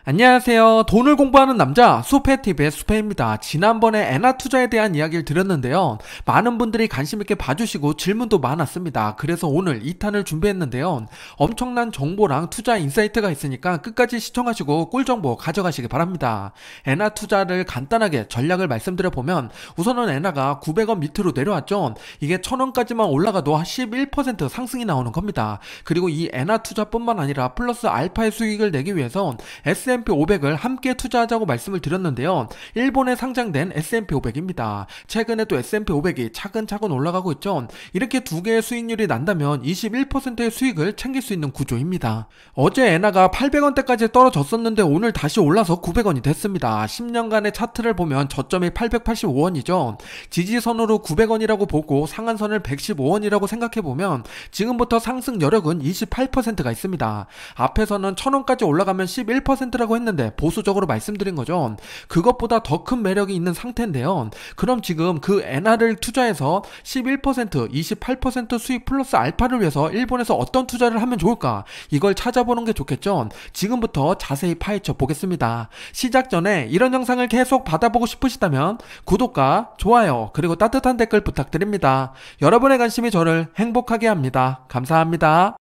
안녕하세요. 돈을 공부하는 남자 수페TV의 수페입니다. 지난번에 엔화 투자에 대한 이야기를 드렸는데요. 많은 분들이 관심있게 봐주시고 질문도 많았습니다. 그래서 오늘 2탄을 준비했는데요. 엄청난 정보랑 투자 인사이트가 있으니까 끝까지 시청하시고 꿀정보 가져가시기 바랍니다. 엔화 투자를 간단하게 전략을 말씀드려보면 우선은 엔화가 900원 밑으로 내려왔죠. 이게 1000원까지만 올라가도 11% 상승이 나오는 겁니다. 그리고 이 엔화 투자뿐만 아니라 플러스 알파의 수익을 내기 위해서 S&P 500을 함께 투자하자고 말씀을 드렸는데요. 일본에 상장된 S&P 500입니다. 최근에 또 S&P 500이 차근차근 올라가고 있죠. 이렇게 두 개의 수익률이 난다면 21%의 수익을 챙길 수 있는 구조입니다. 어제 엔화가 800원대까지 떨어졌었는데 오늘 다시 올라서 900원이 됐습니다. 10년간의 차트를 보면 저점이 885원이죠. 지지선으로 900원이라고 보고 상한선을 115원이라고 생각해보면 지금부터 상승 여력은 28%가 있습니다. 앞에서는 1000원까지 올라가면 11%라고 했는데 보수적으로 말씀드린 거죠. 그것보다 더 큰 매력이 있는 상태인데요. 그럼 지금 그 엔화를 투자해서 11%, 28% 수익 플러스 알파를 위해서 일본에서 어떤 투자를 하면 좋을까? 이걸 찾아보는 게 좋겠죠. 지금부터 자세히 파헤쳐 보겠습니다. 시작 전에 이런 영상을 계속 받아보고 싶으시다면 구독과 좋아요 그리고 따뜻한 댓글 부탁드립니다. 여러분의 관심이 저를 행복하게 합니다. 감사합니다.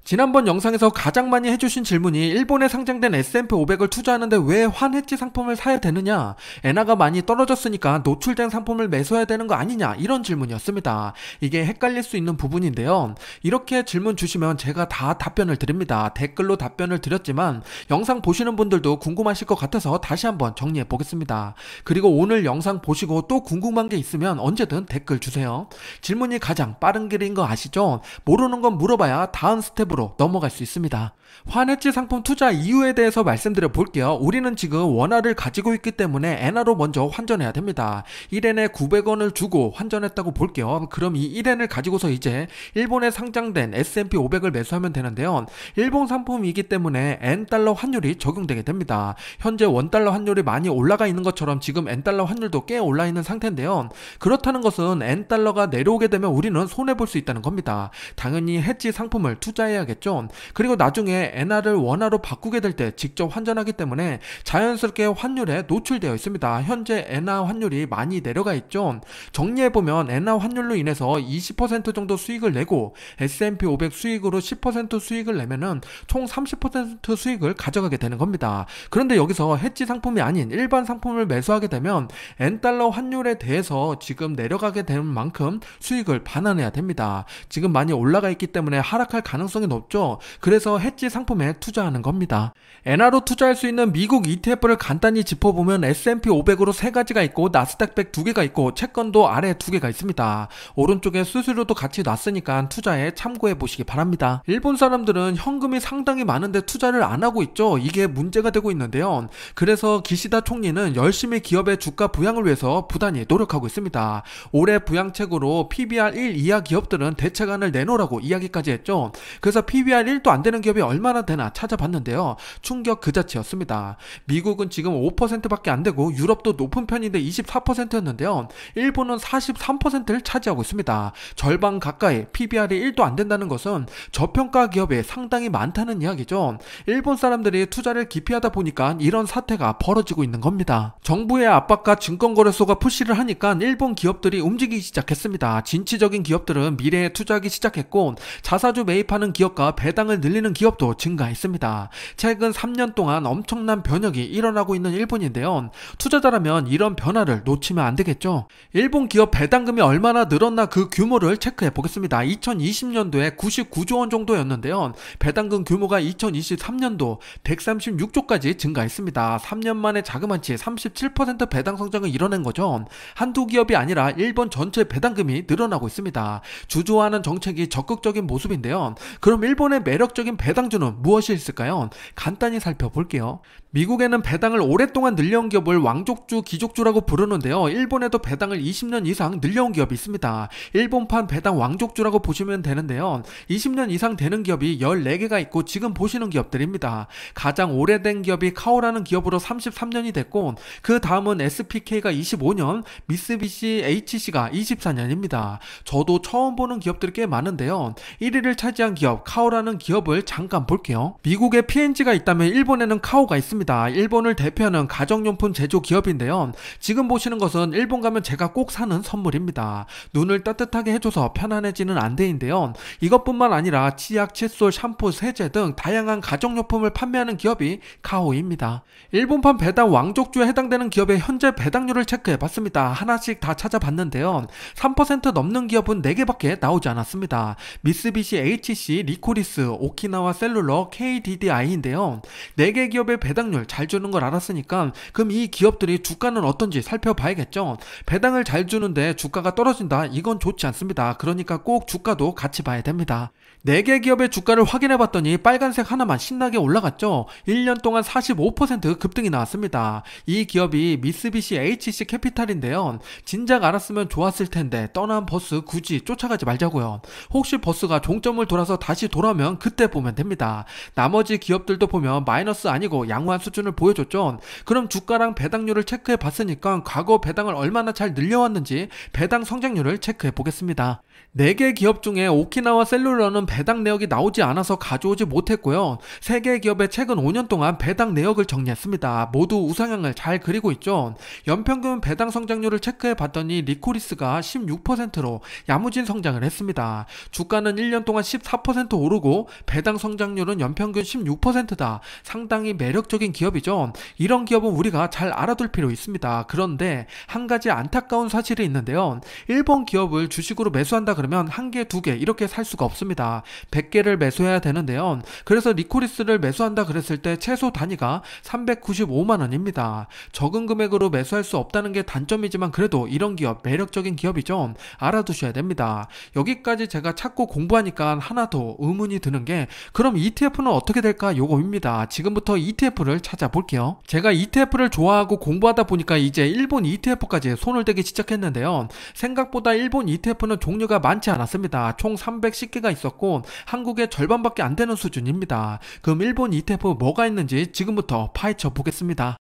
지난번 영상에서 가장 많이 해주신 질문이 일본에 상장된 S&P 500을 투자하는데 왜 환해지 상품을 사야 되느냐, 엔화가 많이 떨어졌으니까 노출된 상품을 매수해야 되는 거 아니냐, 이런 질문이었습니다. 이게 헷갈릴 수 있는 부분인데요. 이렇게 질문 주시면 제가 다 답변을 드립니다. 댓글로 답변을 드렸지만 영상 보시는 분들도 궁금하실 것 같아서 다시 한번 정리해 보겠습니다. 그리고 오늘 영상 보시고 또 궁금한 게 있으면 언제든 댓글 주세요. 질문이 가장 빠른 길인 거 아시죠? 모르는 건 물어봐야 다음 스텝으로 넘어갈 수 있습니다. 환해지 상품 투자 이유에 대해서 말씀드려 볼게요. 우리는 지금 원화를 가지고 있기 때문에 엔화로 먼저 환전해야 됩니다. 1엔에 900원을 주고 환전했다고 볼게요. 그럼 이 1엔을 가지고서 이제 일본에 상장된 S&P 500을 매수하면 되는데요. 일본 상품이기 때문에 엔달러 환율이 적용되게 됩니다. 현재 원달러 환율이 많이 올라가 있는 것처럼 지금 엔달러 환율도 꽤 올라 있는 상태인데요. 그렇다는 것은 엔달러가 내려오게 되면 우리는 손해볼 수 있다는 겁니다. 당연히 해지 상품을 투자해야겠죠. 그리고 나중에 엔화를 원화로 바꾸게 될 때 직접 환전하기 때문에 자연스럽게 환율에 노출되어 있습니다. 현재 엔화 환율이 많이 내려가 있죠. 정리해보면 엔화 환율로 인해서 20% 정도 수익을 내고 S&P 500 수익으로 10% 수익을 내면은 총 30% 수익을 가져가게 되는 겁니다. 그런데 여기서 해지 상품이 아닌 일반 상품을 매수하게 되면 엔달러 환율에 대해서 지금 내려가게 되는 만큼 수익을 반환해야 됩니다. 지금 많이 올라가 있기 때문에 하락할 가능성이 높죠. 그래서 해지 상품에 투자하는 겁니다. 엔화로 투자할 수 있는 미국 ETF를 간단히 짚어보면 S&P 500으로 3가지가 있고 나스닥 100 2개가 있고 채권도 아래 2개가 있습니다. 오른쪽에 수수료도 같이 놨으니까 투자에 참고해 보시기 바랍니다. 일본 사람들은 현금이 상당히 많은데 투자를 안 하고 있죠. 이게 문제가 되고 있는데요. 그래서 기시다 총리는 열심히 기업의 주가 부양을 위해서 부단히 노력하고 있습니다. 올해 부양책으로 PBR 1 이하 기업들은 대책안을 내놓으라고 이야기까지 했죠. 그래서 PBR 1도 안 되는 기업이 얼마나 되나 찾아봤는데요. 충격 그 자체였습니다. 미국은 지금 5%밖에 안 되고 유럽도 높은 편인데 24%였는데요. 일본은 43%를 차지하고 있습니다. 절반 가까이 PBR이 1도 안 된다는 것은 저평가 기업이 상당히 많다는 이야기죠. 일본 사람들이 투자를 기피하다 보니까 이런 사태가 벌어지고 있는 겁니다. 정부의 압박과 증권거래소가 푸시를 하니까 일본 기업들이 움직이기 시작했습니다. 진취적인 기업들은 미래에 투자하기 시작했고 자사주 매입하는 기업과 배당을 늘리는 기업도 증가했습니다. 최근 3년 동안 엄청난 변혁이 일어나고 있는 일본인데요. 투자자라면 이런 변화를 놓치면 안 되겠죠. 일본 기업 배당금이 얼마나 늘었나 그 규모를 체크해 보겠습니다. 2020년도에 99조 원 정도였는데요. 배당금 규모가 2023년도 136조까지 증가했습니다. 3년 만에 자그마치 37% 배당 성장을 이뤄낸 거죠. 한두 기업이 아니라 일본 전체 배당금이 늘어나고 있습니다. 주주화하는 정책이 적극적인 모습인데요. 그럼 일본의 매력적인 배당주는 무엇이 있을까요? 간단히 살펴볼게요. 미국에는 배당을 오랫동안 늘려온 기업을 왕족주, 귀족주라고 부르는데요. 일본에도 배당을 20년 이상 늘려온 기업이 있습니다. 일본판 배당 왕족주라고 보시면 되는데요. 20년 이상 되는 기업이 14개가 있고 지금 보시는 기업들입니다. 가장 오래된 기업이 카오라는 기업으로 33년이 됐고 그 다음은 SPK가 25년, 미쓰비시 HC가 24년입니다. 저도 처음 보는 기업들이 꽤 많은데요. 1위를 차지한 기업 카오라는 기업을 잠깐 볼게요. 미국에 P&G가 있다면 일본에는 카오가 있습니다. 일본을 대표하는 가정용품 제조 기업인데요. 지금 보시는 것은 일본 가면 제가 꼭 사는 선물입니다. 눈을 따뜻하게 해줘서 편안해지는 안대인데요. 이것뿐만 아니라 치약, 칫솔, 샴푸, 세제 등 다양한 가정용품을 판매하는 기업이 카오입니다. 일본판 배당 왕족주에 해당되는 기업의 현재 배당률을 체크해봤습니다. 하나씩 다 찾아봤는데요. 3% 넘는 기업은 4개밖에 나오지 않았습니다. 미쓰비시, HC, 리코리스, 오키나와 셀룰러, KDDI인데요. 4개 기업의 배당률 잘 주는 걸 알았으니까 그럼 이 기업들이 주가는 어떤지 살펴봐야겠죠. 배당을 잘 주는데 주가가 떨어진다? 이건 좋지 않습니다. 그러니까 꼭 주가도 같이 봐야 됩니다. 4개 기업의 주가를 확인해봤더니 빨간색 하나만 신나게 올라갔죠. 1년 동안 45% 급등이 나왔습니다. 이 기업이 미쓰비시 HC 캐피탈인데요. 진작 알았으면 좋았을 텐데 떠난 버스 굳이 쫓아가지 말자고요. 혹시 버스가 종점을 돌아서 다시 돌아오면 그때 보면 됩니다. 나머지 기업들도 보면 마이너스 아니고 양호한 수준을 보여줬죠. 그럼 주가랑 배당률을 체크해봤으니까 과거 배당을 얼마나 잘 늘려왔는지 배당 성장률을 체크해보겠습니다. 4개 기업 중에 오키나와 셀룰러는 배당 내역이 나오지 않아서 가져오지 못했고요. 3개 기업의 최근 5년 동안 배당 내역을 정리했습니다. 모두 우상향을 잘 그리고 있죠. 연평균 배당 성장률을 체크해봤더니 리코리스가 16%로 야무진 성장을 했습니다. 주가는 1년 동안 14% 오르고 배당 성장률은 연평균 16%다. 상당히 매력적인 기업이죠. 이런 기업은 우리가 잘 알아둘 필요 있습니다. 그런데 한 가지 안타까운 사실이 있는데요. 일본 기업을 주식으로 매수한다 그러면 1개, 2개 이렇게 살 수가 없습니다. 100개를 매수해야 되는데요. 그래서 리코리스를 매수한다 그랬을 때 최소 단위가 395만원입니다. 적은 금액으로 매수할 수 없다는 게 단점이지만 그래도 이런 기업 매력적인 기업이죠. 알아두셔야 됩니다. 여기까지 제가 찾고 공부하니까 하나 더 의문이 드는 게 그럼 ETF는 어떻게 될까 요거입니다. 지금부터 ETF를 찾아볼게요. 제가 ETF를 좋아하고 공부하다 보니까 이제 일본 ETF까지 손을 대기 시작했는데요. 생각보다 일본 ETF는 종류가 많지 않았습니다. 총 310개가 있었고 한국의 절반밖에 안 되는 수준입니다. 그럼 일본 ETF 뭐가 있는지 지금부터 파헤쳐 보겠습니다.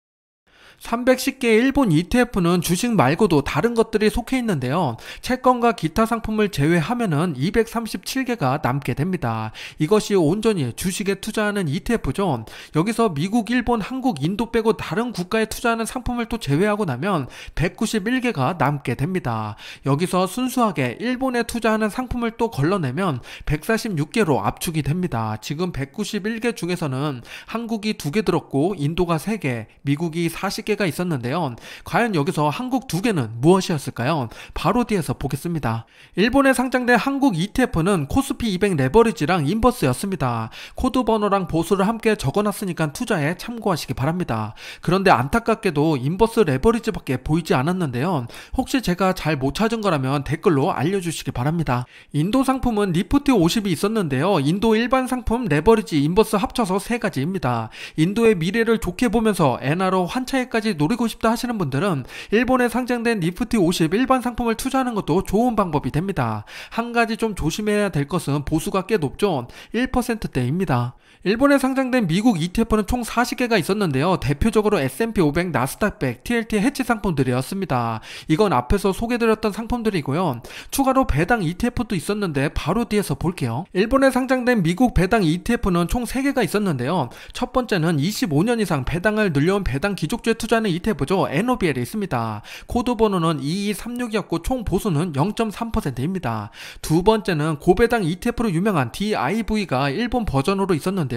310개의 일본 ETF는 주식 말고도 다른 것들이 속해 있는데요. 채권과 기타 상품을 제외하면은 237개가 남게 됩니다. 이것이 온전히 주식에 투자하는 ETF죠. 여기서 미국, 일본, 한국, 인도 빼고 다른 국가에 투자하는 상품을 또 제외하고 나면 191개가 남게 됩니다. 여기서 순수하게 일본에 투자하는 상품을 또 걸러내면 146개로 압축이 됩니다. 지금 191개 중에서는 한국이 2개 들었고 인도가 3개, 미국이 40개 가 있었는데요. 과연 여기서 한국 2개는 무엇이었을까요? 바로 뒤에서 보겠습니다. 일본에 상장된 한국 ETF는 코스피 200 레버리지랑 인버스였습니다. 코드 번호랑 보수를 함께 적어놨으니까 투자에 참고하시기 바랍니다. 그런데 안타깝게도 인버스 레버리지밖에 보이지 않았는데요. 혹시 제가 잘 못 찾은 거라면 댓글로 알려주시기 바랍니다. 인도 상품은 니프티 50이 있었는데요. 인도 일반 상품, 레버리지, 인버스 합쳐서 3가지입니다. 인도의 미래를 좋게 보면서 엔화로 환차익까지 노리고 싶다 하시는 분들은 일본에 상장된 니프티 50 일반 상품을 투자하는 것도 좋은 방법이 됩니다. 한 가지 좀 조심해야 될 것은 보수가 꽤 높죠. 1%대입니다. 일본에 상장된 미국 ETF는 총 40개가 있었는데요. 대표적으로 S&P 500, 나스닥 100, TLT 해치 상품들이었습니다. 이건 앞에서 소개드렸던 상품들이고요. 추가로 배당 ETF도 있었는데 바로 뒤에서 볼게요. 일본에 상장된 미국 배당 ETF는 총 3개가 있었는데요. 첫 번째는 25년 이상 배당을 늘려온 배당 기족주에 투자하는 ETF죠. NOBL이 있습니다. 코드 번호는 2236이었고 총 보수는 0.3%입니다. 두 번째는 고배당 ETF로 유명한 DIV가 일본 버전으로 있었는데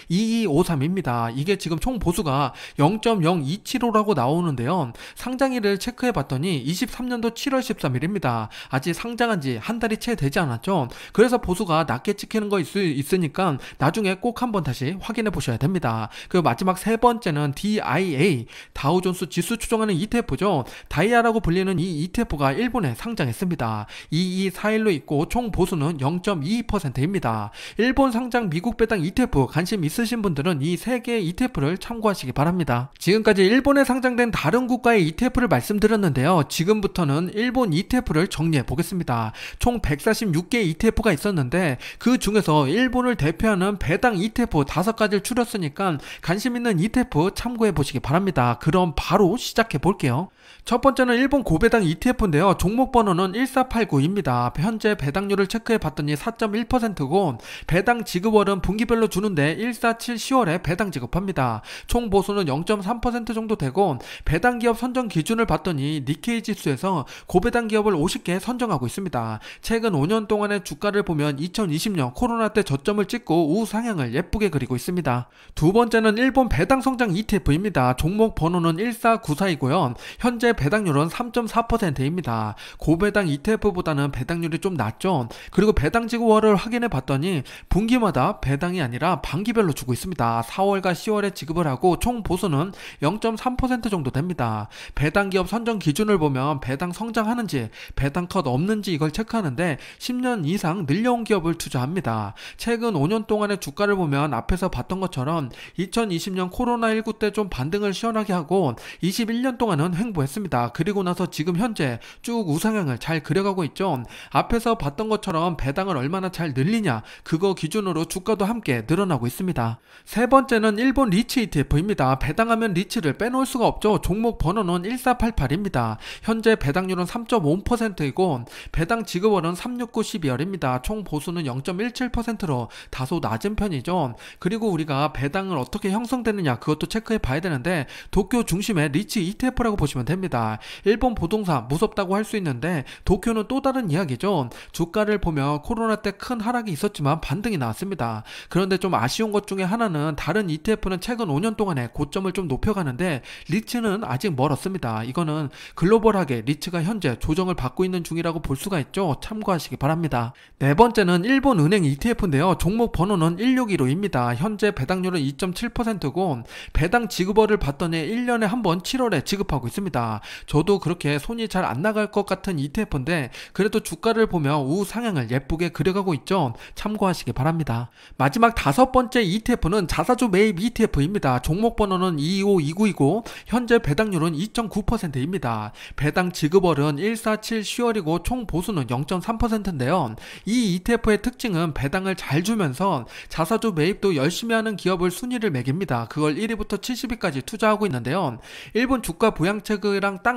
2253입니다. 이게 지금 총 보수가 0.0275라고 나오는데요. 상장일을 체크해봤더니 23년도 7월 13일입니다. 아직 상장한 지 한 달이 채 되지 않았죠. 그래서 보수가 낮게 찍히는 거 있으니까 나중에 꼭 한번 다시 확인해 보셔야 됩니다. 그 마지막 세 번째는 DIA, 다우존스 지수 추종하는 ETF죠. 다이아라고 불리는 이 ETF가 일본에 상장했습니다. 2241로 있고 총 보수는 0.22%입니다. 일본 상장 미국 배당 ETF 관심 있으신 분들은 이 3개의 ETF를 참고하시기 바랍니다. 지금까지 일본에 상장된 다른 국가의 ETF를 말씀드렸는데요. 지금부터는 일본 ETF를 정리해 보겠습니다. 총 146개의 ETF가 있었는데 그 중에서 일본을 대표하는 배당 ETF 5가지를 추렸으니까 관심 있는 ETF 참고해 보시기 바랍니다. 그럼 바로 시작해 볼게요. 첫 번째는 일본 고배당 ETF인데요. 종목 번호는 1489입니다. 현재 배당률을 체크해 봤더니 4.1%고 배당 지급월은 분기별로 주는데 147 10월에 배당 지급합니다. 총 보수는 0.3% 정도 되고 배당 기업 선정 기준을 봤더니 니케이 지수에서 고배당 기업을 50개 선정하고 있습니다. 최근 5년 동안의 주가를 보면 2020년 코로나 때 저점을 찍고 우상향을 예쁘게 그리고 있습니다. 두 번째는 일본 배당 성장 ETF입니다. 종목 번호는 14942고요. 현재 배당률은 3.4%입니다. 고배당 ETF보다는 배당률이 좀 낮죠. 그리고 배당 지급월을 확인해 봤더니 분기마다 배당이 아니라 반기별로 주고 있습니다. 4월과 10월에 지급을 하고 총 보수는 0.3% 정도 됩니다. 배당 기업 선정 기준을 보면 배당 성장하는지 배당 컷 없는지 이걸 체크하는데 10년 이상 늘려온 기업을 투자합니다. 최근 5년 동안의 주가를 보면 앞에서 봤던 것처럼 2020년 코로나19 때 좀 반등을 시원하게 하고 21년 동안은 횡보했습니다. 그리고 나서 지금 현재 쭉 우상향을 잘 그려가고 있죠. 앞에서 봤던 것처럼 배당을 얼마나 잘 늘리냐 그거 기준으로 주가도 함께 늘어나고 있습니다. 세 번째는 일본 리츠 ETF입니다. 배당하면 리츠를 빼놓을 수가 없죠. 종목 번호는 1488입니다. 현재 배당률은 3.5%이고 배당 지급월은 369 12월입니다. 총 보수는 0.17%로 다소 낮은 편이죠. 그리고 우리가 배당을 어떻게 형성되느냐 그것도 체크해 봐야 되는데 도쿄 중심의 리츠 ETF라고 보시면 됩니다. 일본 부동산 무섭다고 할 수 있는데 도쿄는 또 다른 이야기죠. 주가를 보면 코로나 때 큰 하락이 있었지만 반등이 나왔습니다. 그런데 좀 아쉬운 것 중에 하나는 다른 ETF는 최근 5년 동안에 고점을 좀 높여가는데 리츠는 아직 멀었습니다. 이거는 글로벌하게 리츠가 현재 조정을 받고 있는 중이라고 볼 수가 있죠. 참고하시기 바랍니다. 네 번째는 일본 은행 ETF인데요. 종목 번호는 1615입니다. 현재 배당률은 2.7%고 배당 지급월을 봤더니 1년에 한 번 7월에 지급하고 있습니다. 저도 그렇게 손이 잘 안 나갈 것 같은 ETF인데 그래도 주가를 보면 우상향을 예쁘게 그려가고 있죠. 참고하시기 바랍니다. 마지막 다섯 번째 ETF는 자사주 매입 ETF입니다. 종목 번호는 22529이고 현재 배당률은 2.9%입니다. 배당 지급월은 147 10월이고 총 보수는 0.3%인데요. 이 ETF의 특징은 배당을 잘 주면서 자사주 매입도 열심히 하는 기업을 순위를 매깁니다. 그걸 1위부터 70위까지 투자하고 있는데요. 일본 주가 부양책이랑 딱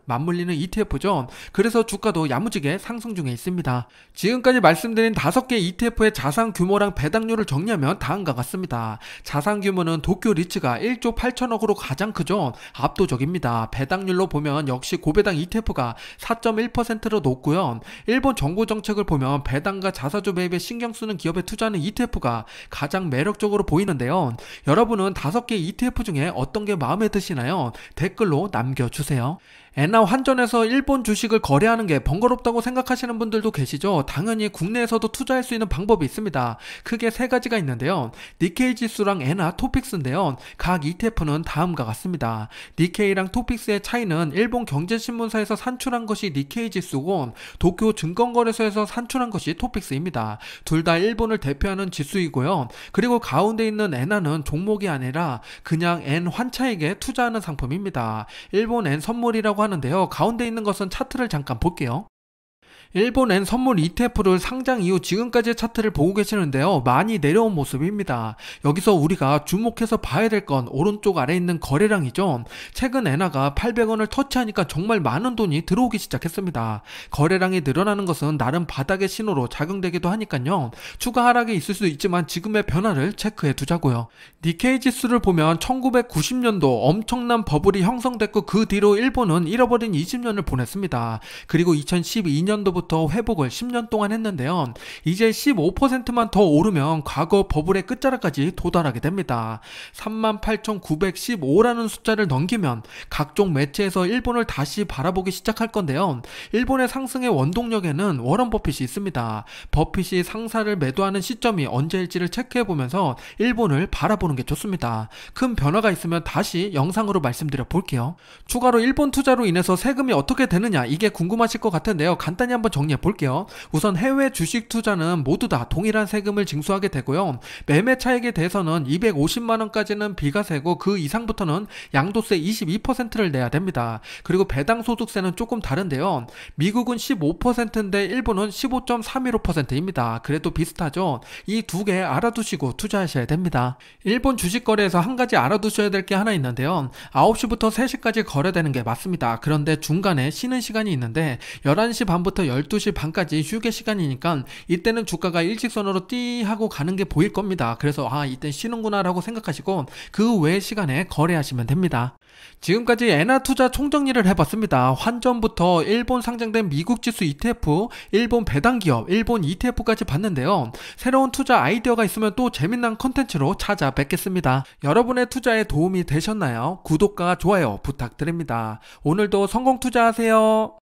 맞물리는 ETF죠. 그래서 주가도 야무지게 상승 중에 있습니다. 지금까지 말씀드린 5개 ETF의 자산 규모랑 배당률을 정리하면 다음과 같습니다. 자산 규모는 도쿄 리츠가 1조 8천억으로 가장 크죠. 압도적입니다. 배당률로 보면 역시 고배당 ETF가 4.1%로 높고요. 일본 정부 정책을 보면 배당과 자사주 매입에 신경 쓰는 기업에 투자하는 ETF가 가장 매력적으로 보이는데요. 여러분은 5개 ETF 중에 어떤 게 마음에 드시나요? 댓글로 남겨주세요. 엔화 환전해서 일본 주식을 거래하는 게 번거롭다고 생각하시는 분들도 계시죠. 당연히 국내에서도 투자할 수 있는 방법이 있습니다. 크게 3가지가 있는데요. 니케이 지수랑 엔화 토픽스인데요. 각 ETF는 다음과 같습니다. 니케이랑 토픽스의 차이는 일본 경제신문사에서 산출한 것이 니케이 지수고 도쿄 증권거래소에서 산출한 것이 토픽스입니다. 둘 다 일본을 대표하는 지수이고요. 그리고 가운데 있는 엔화는 종목이 아니라 그냥 엔 환차익에 투자하는 상품입니다. 일본 엔 선물이라고 하는데요. 가운데 있는 것은 차트를 잠깐 볼게요. 일본엔 선물 ETF를 상장 이후 지금까지의 차트를 보고 계시는데요. 많이 내려온 모습입니다. 여기서 우리가 주목해서 봐야 될 건 오른쪽 아래에 있는 거래량이죠. 최근 엔화가 800원을 터치하니까 정말 많은 돈이 들어오기 시작했습니다. 거래량이 늘어나는 것은 나름 바닥의 신호로 작용되기도 하니까요. 추가 하락이 있을 수 있지만 지금의 변화를 체크해 두자고요. 니케이 지수를 보면 1990년도 엄청난 버블이 형성됐고 그 뒤로 일본은 잃어버린 20년을 보냈습니다. 그리고 2012년도부터 회복을 10년 동안 했는데요. 이제 15%만 더 오르면 과거 버블의 끝자락까지 도달하게 됩니다. 38,915라는 숫자를 넘기면 각종 매체에서 일본을 다시 바라보기 시작할 건데요. 일본의 상승의 원동력에는 워런 버핏이 있습니다. 버핏이 상사를 매도하는 시점이 언제일지를 체크해보면서 일본을 바라보는 게 좋습니다. 큰 변화가 있으면 다시 영상으로 말씀드려 볼게요. 추가로 일본 투자로 인해서 세금이 어떻게 되느냐 이게 궁금하실 것 같은데요. 간단히 한번 한번 정리해 볼게요. 우선 해외 주식 투자는 모두 다 동일한 세금을 징수하게 되고요. 매매 차익에 대해서는 250만 원까지는 비과세고 그 이상부터는 양도세 22%를 내야 됩니다. 그리고 배당 소득세는 조금 다른데요. 미국은 15%인데 일본은 15.315%입니다. 그래도 비슷하죠. 이 두 개 알아두시고 투자하셔야 됩니다. 일본 주식 거래에서 한 가지 알아두셔야 될 게 하나 있는데요. 9시부터 3시까지 거래되는 게 맞습니다. 그런데 중간에 쉬는 시간이 있는데 11시 반부터 12시 반까지 휴게 시간이니까 이때는 주가가 일직선으로 띠 하고 가는 게 보일 겁니다. 그래서 이때 쉬는구나 라고 생각하시고 그 외 시간에 거래하시면 됩니다. 지금까지 엔화 투자 총정리를 해봤습니다. 환전부터 일본 상장된 미국 지수 ETF, 일본 배당 기업, 일본 ETF까지 봤는데요. 새로운 투자 아이디어가 있으면 또 재미난 컨텐츠로 찾아뵙겠습니다. 여러분의 투자에 도움이 되셨나요? 구독과 좋아요 부탁드립니다. 오늘도 성공 투자하세요.